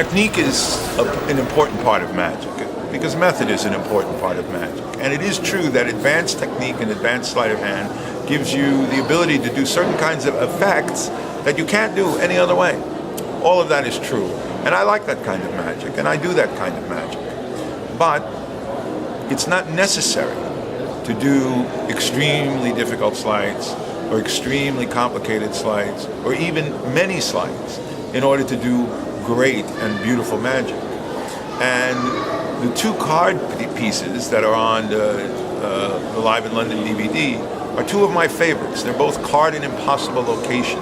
Technique is an important part of magic, because method is an important part of magic. And it is true that advanced technique and advanced sleight of hand gives you the ability to do certain kinds of effects that you can't do any other way. All of that is true. And I like that kind of magic, and I do that kind of magic. But it's not necessary to do extremely difficult sleights or extremely complicated sleights or even many sleights in order to do great and beautiful magic. And the two card pieces that are on the Live in London DVD are two of my favorites. They're both Card in Impossible Location,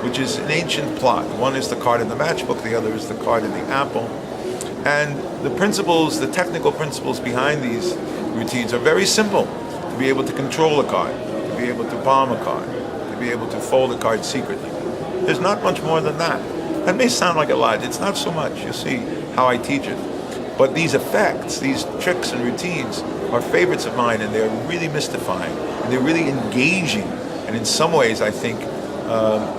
which is an ancient plot. One is the card in the matchbook, the other is the card in the apple. And the principles, the technical principles behind these routines are very simple. To be able to control a card, to be able to palm a card, to be able to fold a card secretly. There's not much more than that. That may sound like a lot. It's not so much. You'll see how I teach it. But these effects, these tricks and routines are favorites of mine, and they're really mystifying, and they're really engaging, and in some ways I think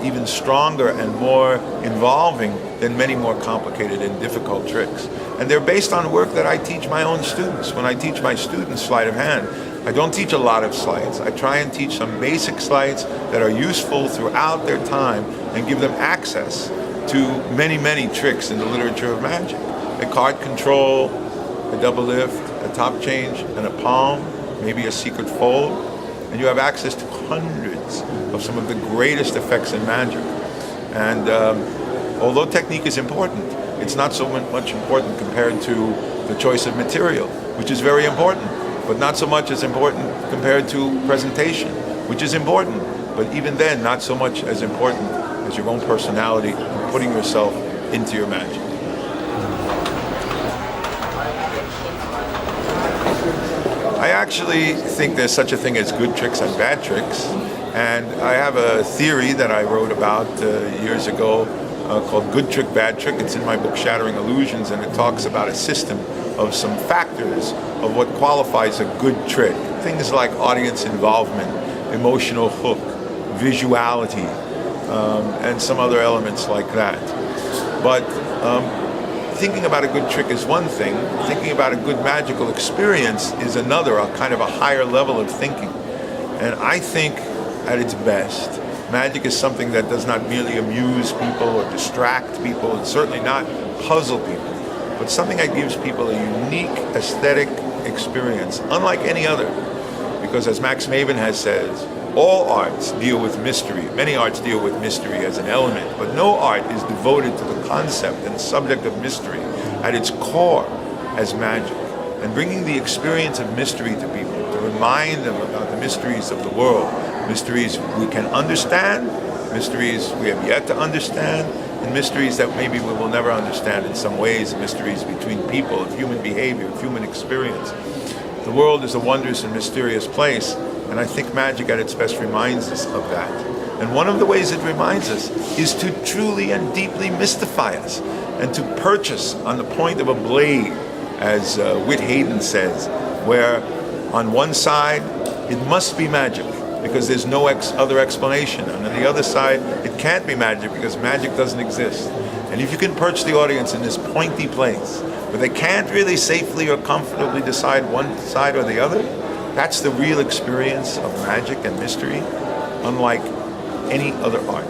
even stronger and more involving than many more complicated and difficult tricks. And they're based on work that I teach my own students. When I teach my students sleight of hand, I don't teach a lot of sleights. I try and teach some basic sleights that are useful throughout their time and give them access to many, many tricks in the literature of magic. A card control, a double lift, a top change, and a palm, maybe a secret fold, and you have access to hundreds of some of the greatest effects in magic. And although technique is important, it's not so much important compared to the choice of material, which is very important, but not so much as important compared to presentation, which is important, but even then not so much as important as your own personality and putting yourself into your magic. I actually think there's such a thing as good tricks and bad tricks, and I have a theory that I wrote about years ago called Good Trick, Bad Trick. It's in my book Shattering Illusions, and it talks about a system of some factors of what qualifies a good trick. Things like audience involvement, emotional hook, visuality, and some other elements like that. But thinking about a good trick is one thing. Thinking about a good magical experience is another, a kind of a higher level of thinking. And I think at its best, magic is something that does not merely amuse people or distract people, and certainly not puzzle people, but something that gives people a unique aesthetic experience, unlike any other. Because as Max Maven has said, all arts deal with mystery. Many arts deal with mystery as an element, but no art is devoted to the concept and subject of mystery at its core as magic. And bringing the experience of mystery to people, to remind them about the mysteries of the world, mysteries we can understand, mysteries we have yet to understand, and mysteries that maybe we will never understand in some ways, mysteries between people, of human behavior, of human experience. The world is a wondrous and mysterious place, and I think magic at its best reminds us of that. And one of the ways it reminds us is to truly and deeply mystify us and to perch us on the point of a blade, as Whit Hayden says, where on one side it must be magic because there's no other explanation, and on the other side it can't be magic because magic doesn't exist. And if you can perch the audience in this pointy place where they can't really safely or comfortably decide one side or the other, that's the real experience of magic and mystery, unlike any other art.